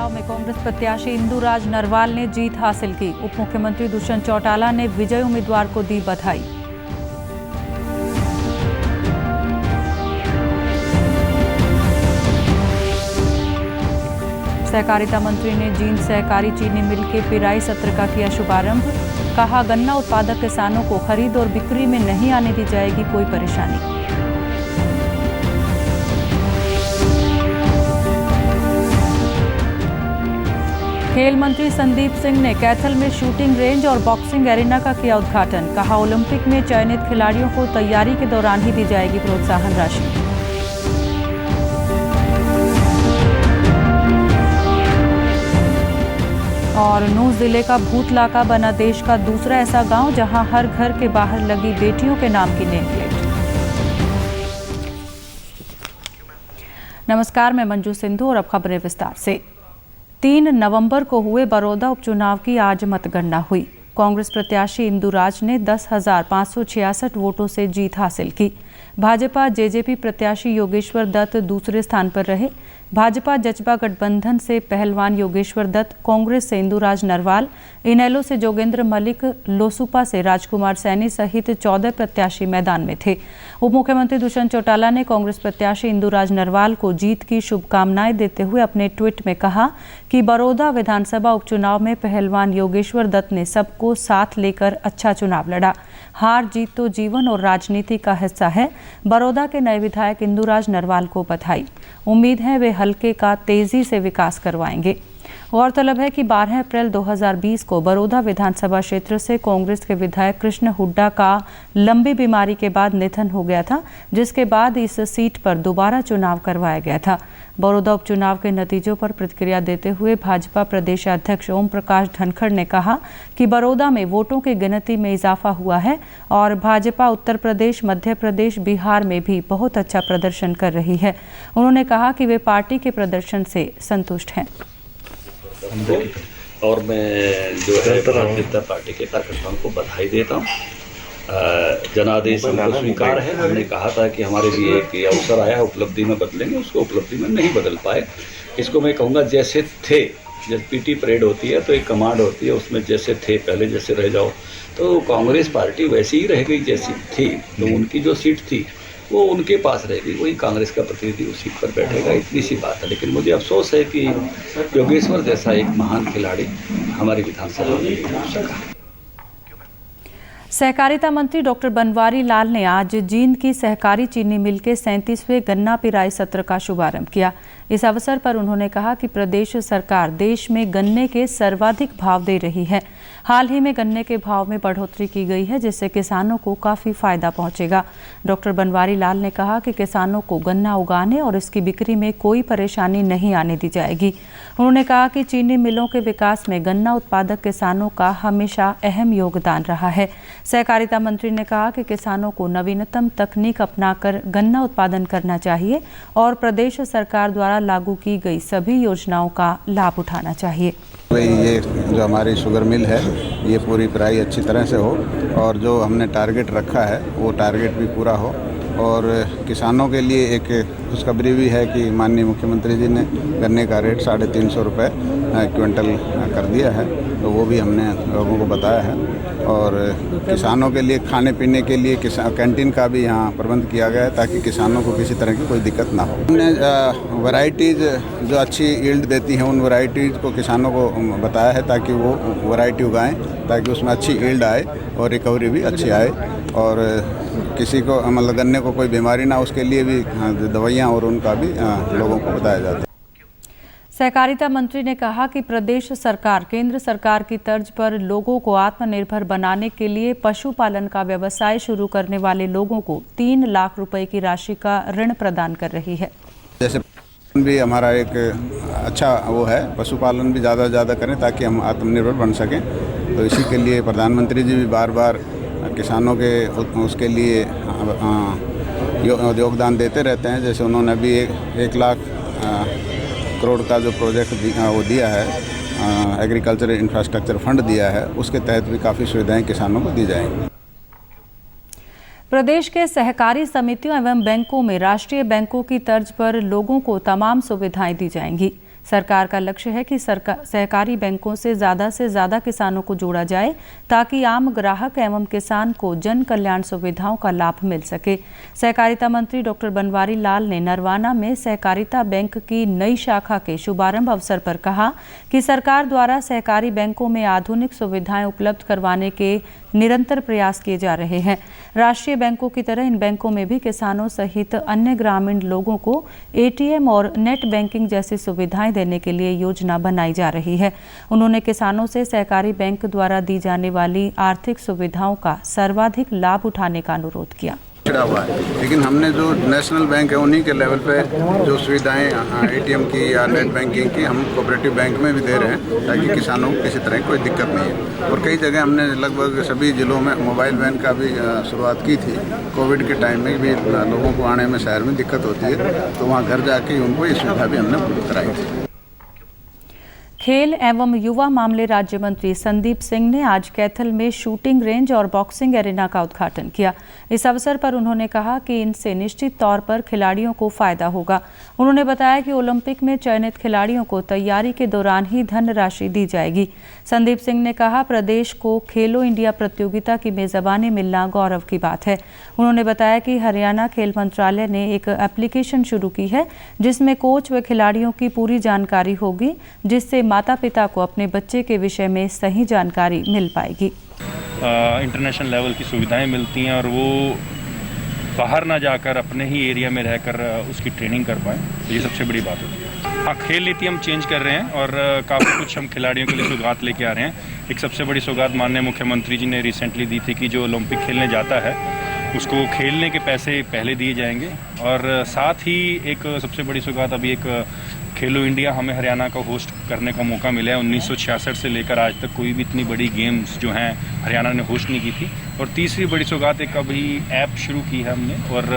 उपचुनाव में कांग्रेस प्रत्याशी इंदुराज नरवाल ने जीत हासिल की। उप मुख्यमंत्री दुष्यंत चौटाला ने विजयी उम्मीदवार को दी बधाई। सहकारिता मंत्री ने जींद सहकारी चीनी मिल के पिराई सत्र का किया शुभारंभ। कहा, गन्ना उत्पादक किसानों को खरीद और बिक्री में नहीं आने दी जाएगी कोई परेशानी। खेल मंत्री संदीप सिंह ने कैथल में शूटिंग रेंज और बॉक्सिंग एरिना का किया उद्घाटन। कहा, ओलंपिक में चयनित खिलाड़ियों को तैयारी के दौरान ही दी जाएगी प्रोत्साहन राशि। और नूंह जिले का भूतलाका बना देश का दूसरा ऐसा गांव जहां हर घर के बाहर लगी बेटियों के नाम की नेम प्लेट। नमस्कार, मैं मंजू सिंधु और अब खबरें विस्तार से। 3 नवंबर को हुए बड़ौदा उपचुनाव की आज मतगणना हुई। कांग्रेस प्रत्याशी इंदुराज ने 10,566 वोटों से जीत हासिल की। भाजपा जेजेपी प्रत्याशी योगेश्वर दत्त दूसरे स्थान पर रहे। भाजपा जचबा गठबंधन से पहलवान योगेश्वर दत्त, कांग्रेस से इंदुराज नरवाल, इनेलो से जोगेंद्र मलिक, लोसूपा से राजकुमार सैनी सहित 14 प्रत्याशी मैदान में थे। उप मुख्यमंत्री दुष्यंत चौटाला ने कांग्रेस प्रत्याशी इंदुराज नरवाल को जीत की शुभकामनाएं देते हुए अपने ट्वीट में कहा कि बड़ौदा विधानसभा उपचुनाव में पहलवान योगेश्वर दत्त ने सबको साथ लेकर अच्छा चुनाव लड़ा। हार जीत तो जीवन और राजनीति का हिस्सा है। बड़ौदा के नए विधायक इंदुराज नरवाल को बधाई। उम्मीद है वे हल्के का तेजी से विकास करवाएंगे। गौरतलब है कि 12 अप्रैल 2020 को बड़ौदा विधानसभा क्षेत्र से कांग्रेस के विधायक कृष्ण हुड्डा का लंबी बीमारी के बाद निधन हो गया था, जिसके बाद इस सीट पर दोबारा चुनाव करवाया गया था। बड़ौदा उपचुनाव के नतीजों पर प्रतिक्रिया देते हुए भाजपा प्रदेशाध्यक्ष ओम प्रकाश धनखड़ ने कहा कि बड़ौदा में वोटों की गिनती में इजाफा हुआ है और भाजपा उत्तर प्रदेश, मध्य प्रदेश, बिहार में भी बहुत अच्छा प्रदर्शन कर रही है। उन्होंने कहा कि वे पार्टी के प्रदर्शन से संतुष्ट हैं। और मैं जो है भारतीय जनता पार्टी के कार्यकर्ताओं को बधाई देता हूँ। जनादेश हमको स्वीकार है। हमने कहा था कि हमारे लिए एक अवसर आया, उपलब्धि में बदलेंगे, उसको उपलब्धि में नहीं बदल पाए। इसको मैं कहूँगा जैसे थे, जब पीटी परेड होती है तो एक कमांड होती है, उसमें जैसे थे पहले जैसे रह जाओ, तो कांग्रेस पार्टी वैसी ही रह गई जैसी थी। तो उनकी जो सीट थी वो उनके पास रहेगी, वही कांग्रेस का प्रतिनिधि उस सीट पर बैठेगा, इतनी सी बात है। लेकिन मुझे अफसोस है कि योगेश्वर जैसा एक महान खिलाड़ी हमारी विधानसभा में नहीं हो सका। सहकारिता मंत्री डॉक्टर बनवारी लाल ने आज जींद की सहकारी चीनी मिल के 37वें गन्ना पिराई सत्र का शुभारंभ किया। इस अवसर पर उन्होंने कहा कि प्रदेश सरकार देश में गन्ने के सर्वाधिक भाव दे रही है। हाल ही में गन्ने के भाव में बढ़ोतरी की गई है, जिससे किसानों को काफ़ी फायदा पहुंचेगा। डॉक्टर बनवारी लाल ने कहा कि किसानों को गन्ना उगाने और इसकी बिक्री में कोई परेशानी नहीं आने दी जाएगी। उन्होंने कहा कि चीनी मिलों के विकास में गन्ना उत्पादक किसानों का हमेशा अहम योगदान रहा है। सहकारिता मंत्री ने कहा कि किसानों को नवीनतम तकनीक अपनाकर गन्ना उत्पादन करना चाहिए और प्रदेश सरकार द्वारा लागू की गई सभी योजनाओं का लाभ उठाना चाहिए। ये जो हमारी शुगर मिल है, ये पूरी पिराई अच्छी तरह से हो और जो हमने टारगेट रखा है वो टारगेट भी पूरा हो। और किसानों के लिए एक खुशखबरी भी है कि माननीय मुख्यमंत्री जी ने गन्ने का रेट 350 रुपये क्विंटल कर दिया है, तो वो भी हमने लोगों को बताया है। और किसानों के लिए खाने पीने के लिए कैंटीन का भी यहाँ प्रबंध किया गया है, ताकि किसानों को किसी तरह की कोई दिक्कत ना हो। हमने वैरायटीज़ जो अच्छी यील्ड देती हैं उन वैरायटीज़ को किसानों को बताया है, ताकि वो वैरायटी उगाएं, ताकि उसमें अच्छी यील्ड आए और रिकवरी भी अच्छी आए और किसी को मतलब गन्ने को कोई बीमारी ना, उसके लिए भी दवाइयाँ और उनका भी लोगों को बताया जाता है। सहकारिता मंत्री ने कहा कि प्रदेश सरकार केंद्र सरकार की तर्ज पर लोगों को आत्मनिर्भर बनाने के लिए पशुपालन का व्यवसाय शुरू करने वाले लोगों को 3 लाख रुपए की राशि का ऋण प्रदान कर रही है। जैसे भी हमारा एक अच्छा वो है, पशुपालन भी ज़्यादा से ज़्यादा करें ताकि हम आत्मनिर्भर बन सकें। तो इसी के लिए प्रधानमंत्री जी भी बार बार किसानों के उसके लिए योगदान देते रहते हैं। जैसे उन्होंने अभी 1 लाख करोड़ का जो प्रोजेक्ट वो दिया है, एग्रीकल्चर इंफ्रास्ट्रक्चर फंड दिया है, उसके तहत भी काफ़ी सुविधाएं किसानों को दी जाएंगी। प्रदेश के सहकारी समितियों एवं बैंकों में राष्ट्रीय बैंकों की तर्ज पर लोगों को तमाम सुविधाएं दी जाएंगी। सरकार का लक्ष्य है कि सहकारी बैंकों से ज़्यादा किसानों को जोड़ा जाए ताकि आम ग्राहक एवं किसान को जन कल्याण सुविधाओं का लाभ मिल सके। सहकारिता मंत्री डॉक्टर बनवारी लाल ने नरवाना में सहकारिता बैंक की नई शाखा के शुभारंभ अवसर पर कहा कि सरकार द्वारा सहकारी बैंकों में आधुनिक सुविधाएं उपलब्ध करवाने के निरंतर प्रयास किए जा रहे हैं। राष्ट्रीय बैंकों की तरह इन बैंकों में भी किसानों सहित अन्य ग्रामीण लोगों को एटीएम और नेट बैंकिंग जैसी सुविधाएं देने के लिए योजना बनाई जा रही है। उन्होंने किसानों से सहकारी बैंक द्वारा दी जाने वाली आर्थिक सुविधाओं का सर्वाधिक लाभ उठाने का अनुरोध किया। हुआ है, लेकिन हमने जो नेशनल बैंक है उन्हीं के लेवल पे जो सुविधाएं एटीएम की या नेट बैंकिंग की हम कोऑपरेटिव बैंक में भी दे रहे हैं ताकि किसानों को किसी तरह की कोई दिक्कत नहीं है। और कई जगह हमने लगभग सभी जिलों में मोबाइल वैन का भी शुरुआत की थी। कोविड के टाइम में भी लोगों को आने में शहर में दिक्कत होती है, तो वहाँ घर जाके उनको ये सुविधा भी हमने उपलब्ध कराई थी। खेल एवं युवा मामले राज्य मंत्री संदीप सिंह ने आज कैथल में शूटिंग रेंज और बॉक्सिंग एरिना का उद्घाटन किया। इस अवसर पर उन्होंने कहा कि इनसे निश्चित तौर पर खिलाड़ियों को फायदा होगा। उन्होंने बताया कि ओलंपिक में चयनित खिलाड़ियों को तैयारी के दौरान ही धनराशि दी जाएगी। संदीप सिंह ने कहा, प्रदेश को खेलो इंडिया प्रतियोगिता की मेजबानी मिलना गौरव की बात है। उन्होंने बताया कि हरियाणा खेल मंत्रालय ने एक एप्लीकेशन शुरू की है जिसमें कोच व खिलाड़ियों की पूरी जानकारी होगी, जिससे माता पिता को अपने बच्चे के विषय में सही जानकारी मिल पाएगी। इंटरनेशनल लेवल की सुविधाएं मिलती हैं और वो बाहर ना जाकर अपने ही एरिया में रहकर उसकी ट्रेनिंग कर पाएँ, तो ये सबसे बड़ी बात होती है। हाँ, खेल नीति हम चेंज कर रहे हैं और काफ़ी कुछ हम खिलाड़ियों के लिए सौगात लेके आ रहे हैं। एक सबसे बड़ी सौगात माननीय मुख्यमंत्री जी ने रिसेंटली दी थी कि जो ओलंपिक खेलने जाता है उसको खेलने के पैसे पहले दिए जाएंगे। और साथ ही एक सबसे बड़ी सौगात अभी एक खेलो इंडिया हमें हरियाणा का होस्ट करने का मौका मिला है। 1966 से लेकर आज तक कोई भी इतनी बड़ी गेम्स जो हैं हरियाणा ने होस्ट नहीं की थी। और तीसरी बड़ी सौगात एक अभी ऐप शुरू की है हमने और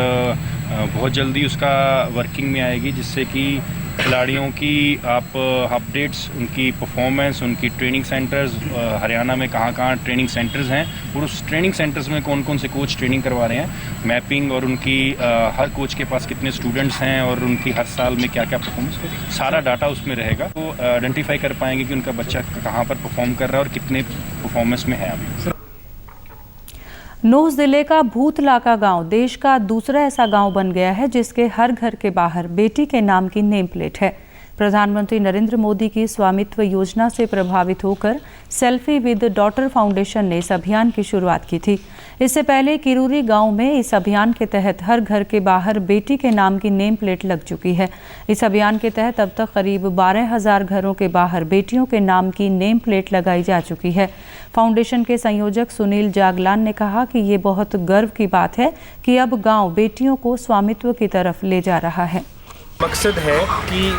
बहुत जल्दी उसका वर्किंग में आएगी, जिससे कि खिलाड़ियों की आप अपडेट्स, उनकी परफॉर्मेंस, उनकी ट्रेनिंग सेंटर्स, हरियाणा में कहाँ ट्रेनिंग सेंटर्स हैं और उस ट्रेनिंग सेंटर्स में कौन कौन से कोच ट्रेनिंग करवा रहे हैं, मैपिंग और उनकी हर कोच के पास कितने स्टूडेंट्स हैं और उनकी हर साल में क्या क्या परफॉर्मेंस, सारा डाटा उसमें रहेगा। तो आइडेंटिफाई कर पाएंगे कि उनका बच्चा कहाँ पर परफॉर्म कर रहा है और कितने परफॉर्मेंस में है अभी। नूंह जिले का भूतलाका गांव देश का दूसरा ऐसा गांव बन गया है जिसके हर घर के बाहर बेटी के नाम की नेम प्लेट है। प्रधानमंत्री नरेंद्र मोदी की स्वामित्व योजना से प्रभावित होकर सेल्फी विद डॉटर फाउंडेशन ने इस अभियान की शुरुआत की थी। इससे पहले किरूरी गांव में इस अभियान के तहत हर घर के बाहर बेटी के नाम की नेम प्लेट लग चुकी है। इस अभियान के तहत अब तक करीब 12,000 घरों के बाहर बेटियों के नाम की नेम प्लेट लगाई जा चुकी है। फाउंडेशन के संयोजक सुनील जागलान ने कहा कि ये बहुत गर्व की बात है कि अब गाँव बेटियों को स्वामित्व की तरफ ले जा रहा है। मकसद है कि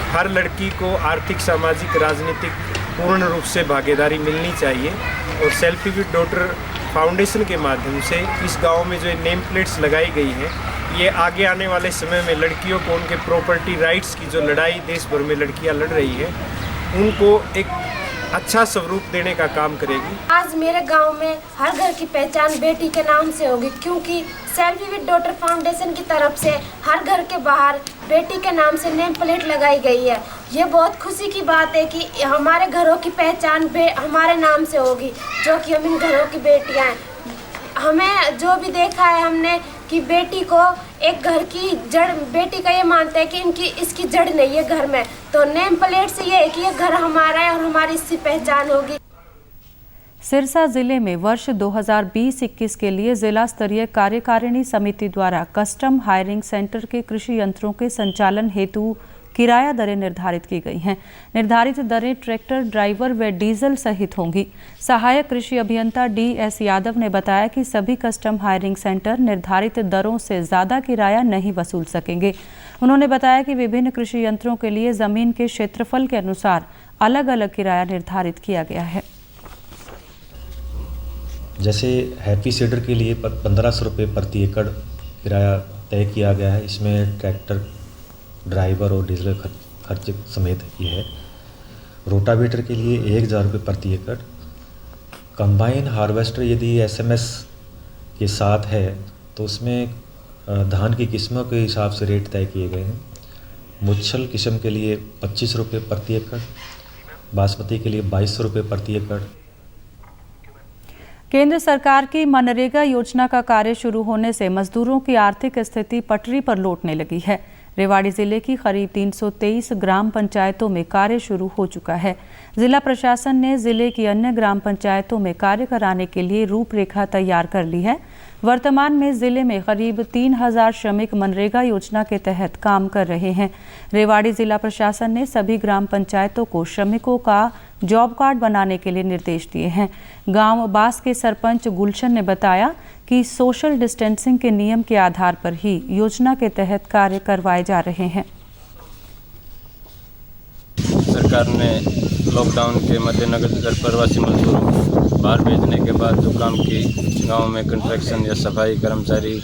हर लड़की को आर्थिक, सामाजिक, राजनीतिक पूर्ण रूप से भागीदारी मिलनी चाहिए और सेल्फी विद डॉटर फाउंडेशन के माध्यम से इस गांव में जो नेम प्लेट्स लगाई गई हैं, ये आगे आने वाले समय में लड़कियों को उनके प्रॉपर्टी राइट्स की जो लड़ाई देश भर में लड़कियां लड़ रही है, उनको एक अच्छा स्वरूप देने का काम करेगी। आज मेरे गांव में हर घर की पहचान बेटी के नाम से होगी, क्योंकि सेल्फी विद डॉटर फाउंडेशन की तरफ से हर घर के बाहर बेटी के नाम से नेम प्लेट लगाई गई है। ये बहुत खुशी की बात है कि हमारे घरों की पहचान हमारे नाम से होगी, जो कि हम इन घरों की बेटियां हैं। हमें जो भी देखा है हमने कि बेटी को एक घर की जड़, बेटी का ये मानता है कि इसकी जड़ नहीं है घर में, तो नेम प्लेट से ये है कि ये घर हमारा है और हमारी इससे पहचान होगी। सिरसा जिले में वर्ष 2020-21 के लिए जिला स्तरीय कार्यकारिणी समिति द्वारा कस्टम हायरिंग सेंटर के कृषि यंत्रों के संचालन हेतु किराया दरें निर्धारित की गई हैं। निर्धारित दरें ट्रैक्टर, ड्राइवर व डीजल सहित होंगी। सहायक कृषि अभियंता DS यादव ने बताया कि सभी कस्टम हायरिंग सेंटर निर्धारित दरों से ज़्यादा किराया नहीं वसूल सकेंगे। उन्होंने बताया कि विभिन्न कृषि यंत्रों के लिए ज़मीन के क्षेत्रफल के अनुसार अलग अलग किराया निर्धारित किया गया है। जैसे हैप्पी सीडर के लिए 1500 रुपये प्रति एकड़ किराया तय किया गया है। इसमें ट्रैक्टर, ड्राइवर और डीजल खर्च समेत ये है। रोटावेटर के लिए 1000 रुपये प्रति एकड़। कंबाइन हार्वेस्टर यदि SMS के साथ है तो उसमें धान की किस्मों के हिसाब से रेट तय किए गए हैं। मुच्छल किस्म के लिए 25 रुपये प्रति एकड़, बासमती के लिए 2200 रुपये प्रति एकड़। केंद्र सरकार की मनरेगा योजना का कार्य शुरू होने से मजदूरों की आर्थिक स्थिति पटरी पर लौटने लगी है। रेवाड़ी जिले की करीब 323 ग्राम पंचायतों में कार्य शुरू हो चुका है। जिला प्रशासन ने जिले की अन्य ग्राम पंचायतों में कार्य कराने के लिए रूपरेखा तैयार कर ली है। वर्तमान में जिले में करीब 3000 श्रमिक मनरेगा योजना के तहत काम कर रहे हैं। रेवाड़ी जिला प्रशासन ने सभी ग्राम पंचायतों को श्रमिकों का जॉब कार्ड बनाने के लिए निर्देश दिए हैं। गांव बास के सरपंच गुलशन ने बताया कि सोशल डिस्टेंसिंग के नियम के आधार पर ही योजना के तहत कार्य करवाए जा रहे हैं। सरकार ने लॉकडाउन के मद्देनजर प्रवासी मजदूरों को बाहर भेजने के बाद जो काम की गांव में कंस्ट्रक्शन या सफाई कर्मचारी,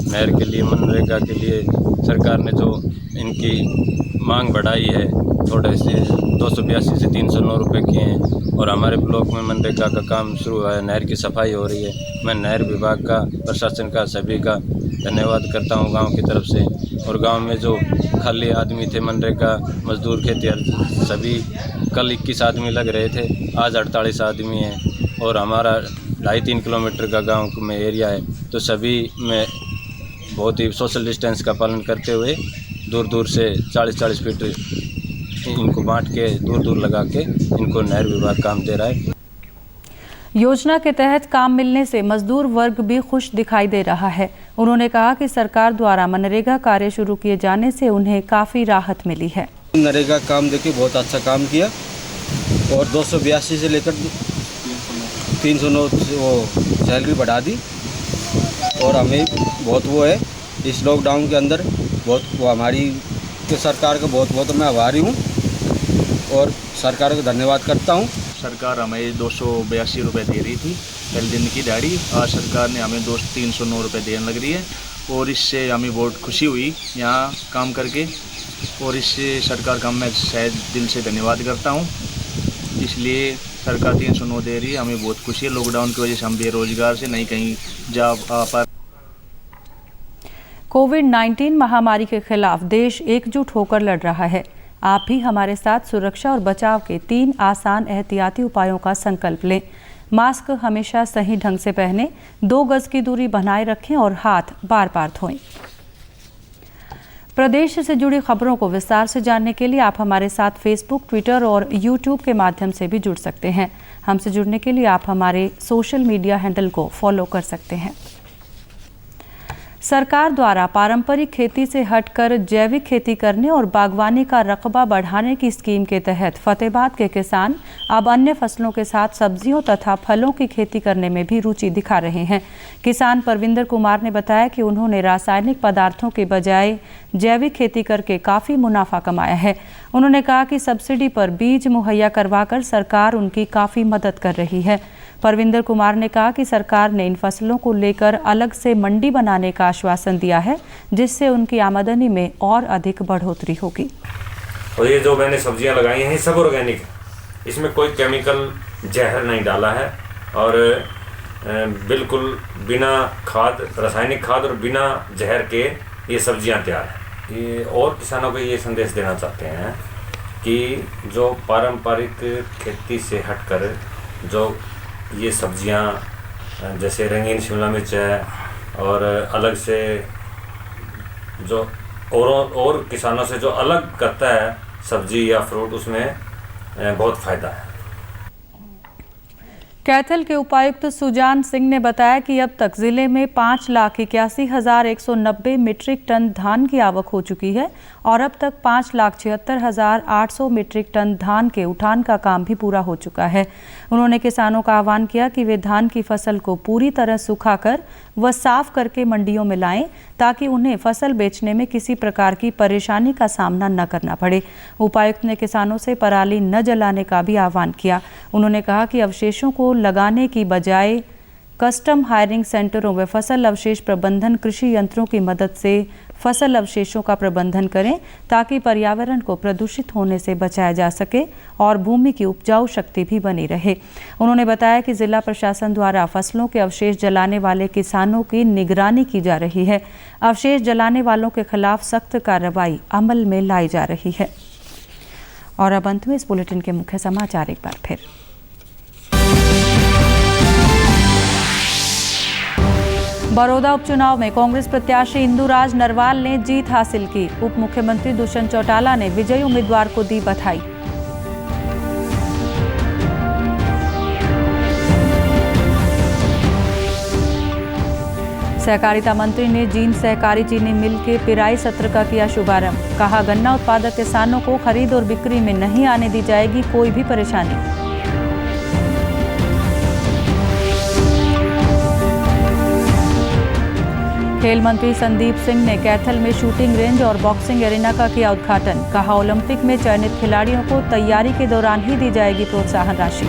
नहर के लिए, मनरेगा के लिए सरकार ने जो इनकी मांग बढ़ाई है, थोड़े से 282 से 309 रुपये किए हैं। और हमारे ब्लॉक में मनरेगा का काम शुरू हुआ है, नहर की सफाई हो रही है। मैं नहर विभाग का, प्रशासन का, सभी का धन्यवाद करता हूं गांव की तरफ से। और गांव में जो खाली आदमी थे, मनरेगा मजदूर, खेतिहर, सभी कल 21 आदमी लग रहे थे, आज 48 आदमी हैं। और हमारा 2.5-3 किलोमीटर का गांव में एरिया है, तो सभी में बहुत ही सोशल डिस्टेंस का पालन करते हुए दूर दूर से 40-40 फीट इनको बांट के दूर लगा के इनको नहर विभाग काम दे रहा है। योजना के तहत काम मिलने से मजदूर वर्ग भी खुश दिखाई दे रहा है। उन्होंने कहा कि सरकार द्वारा मनरेगा कार्य शुरू किए जाने से उन्हें काफ़ी राहत मिली है। नरेगा काम देखिए बहुत अच्छा काम किया और 282 से लेकर 309 वो सैलरी बढ़ा दी और हमें बहुत वो है इस लॉकडाउन के अंदर बहुत वो हमारी के सरकार का बहुत मैं आभारी हूँ और सरकार का धन्यवाद करता हूँ। सरकार हमें 282 रुपये दे रही थी पहले दिन की दिहाड़ी, आज सरकार ने हमें 309 रुपये देने लग रही है और इससे हमें बहुत खुशी हुई यहाँ काम करके। और इससे सरकार का मैं शायद दिल से धन्यवाद करता हूँ। इसलिए सरकार 309 दे रही है, हमें बहुत खुशी है। लॉकडाउन की वजह से हम बेरोजगार से नहीं कहीं जा पा। कोविड-19 महामारी के खिलाफ देश एकजुट होकर लड़ रहा है। आप भी हमारे साथ सुरक्षा और बचाव के 3 आसान एहतियाती उपायों का संकल्प लें। मास्क हमेशा सही ढंग से पहनें, 2 गज की दूरी बनाए रखें और हाथ बार-बार धोएं। प्रदेश से जुड़ी खबरों को विस्तार से जानने के लिए आप हमारे साथ फेसबुक, ट्विटर और यूट्यूब के माध्यम से भी जुड़ सकते हैं। हमसे जुड़ने के लिए आप हमारे सोशल मीडिया हैंडल को फॉलो कर सकते हैं। सरकार द्वारा पारंपरिक खेती से हटकर जैविक खेती करने और बागवानी का रकबा बढ़ाने की स्कीम के तहत फतेहाबाद के किसान अब अन्य फसलों के साथ सब्जियों तथा फलों की खेती करने में भी रुचि दिखा रहे हैं। किसान परविंदर कुमार ने बताया कि उन्होंने रासायनिक पदार्थों के बजाय जैविक खेती करके काफ़ी मुनाफा कमाया है। उन्होंने कहा कि सब्सिडी पर बीज मुहैया करवाकर सरकार उनकी काफ़ी मदद कर रही है। परविंदर कुमार ने कहा कि सरकार ने इन फसलों को लेकर अलग से मंडी बनाने का आश्वासन दिया है, जिससे उनकी आमदनी में और अधिक बढ़ोतरी होगी। और ये जो मैंने सब्जियां लगाई हैं सब ऑर्गेनिक, इसमें कोई केमिकल जहर नहीं डाला है और बिल्कुल बिना खाद, रासायनिक खाद और बिना जहर के ये सब्जियां तैयार हैं। ये और किसानों को ये संदेश देना चाहते हैं कि जो पारंपरिक खेती से हटकर जो ये सब्जियां जैसे रंगीन शिमला मिर्च है और अलग से जो और किसानों से जो अलग करता है सब्जी या फ्रूट, उसमें बहुत फ़ायदा है। कैथल के उपायुक्त सुजान सिंह ने बताया कि अब तक जिले में 5,81,190 मीट्रिक टन धान की आवक हो चुकी है और अब तक 5,76,800 मीट्रिक टन धान के उठान का काम भी पूरा हो चुका है। उन्होंने किसानों का आह्वान किया कि वे धान की फसल को पूरी तरह सुखाकर व साफ करके मंडियों में लाएं, ताकि उन्हें फसल बेचने में किसी प्रकार की परेशानी का सामना न करना पड़े। उपायुक्त ने किसानों से पराली न जलाने का भी आह्वान किया। उन्होंने कहा कि अवशेषों को लगाने की बजाय कस्टम हायरिंग सेंटरों व फसल अवशेष प्रबंधन कृषि यंत्रों की मदद से फसल अवशेषों का प्रबंधन करें ताकि पर्यावरण को प्रदूषित होने से बचाया जा सके और भूमि की उपजाऊ शक्ति भी बनी रहे। उन्होंने बताया कि जिला प्रशासन द्वारा फसलों के अवशेष जलाने वाले किसानों की निगरानी की जा रही है। अवशेष जलाने वालों के खिलाफ सख्त कार्रवाई अमल में लाई जा रही है। और अब अंत में इस बुलेटिन के मुख्य समाचार एक बार फिर। बड़ौदा उपचुनाव में कांग्रेस प्रत्याशी इंदुराज नरवाल ने जीत हासिल की। उप मुख्यमंत्री दुष्यंत चौटाला ने विजयी उम्मीदवार को दी बधाई। सहकारिता मंत्री ने जींद सहकारी चीनी मिल के पिराई सत्र का किया शुभारंभ। कहा, गन्ना उत्पादक किसानों को खरीद और बिक्री में नहीं आने दी जाएगी कोई भी परेशानी। खेल मंत्री संदीप सिंह ने कैथल में शूटिंग रेंज और बॉक्सिंग एरिना का किया उद्घाटन। कहा, ओलंपिक में चयनित खिलाड़ियों को तैयारी के दौरान ही दी जाएगी प्रोत्साहन राशि।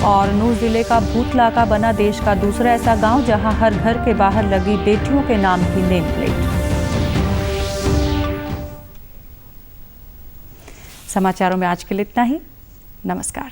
और नूर जिले का भूतलाका बना देश का दूसरा ऐसा गांव जहां हर घर के बाहर लगी बेटियों के नाम की नेम प्लेट। समाचारों में आज के लिए इतना ही। नमस्कार।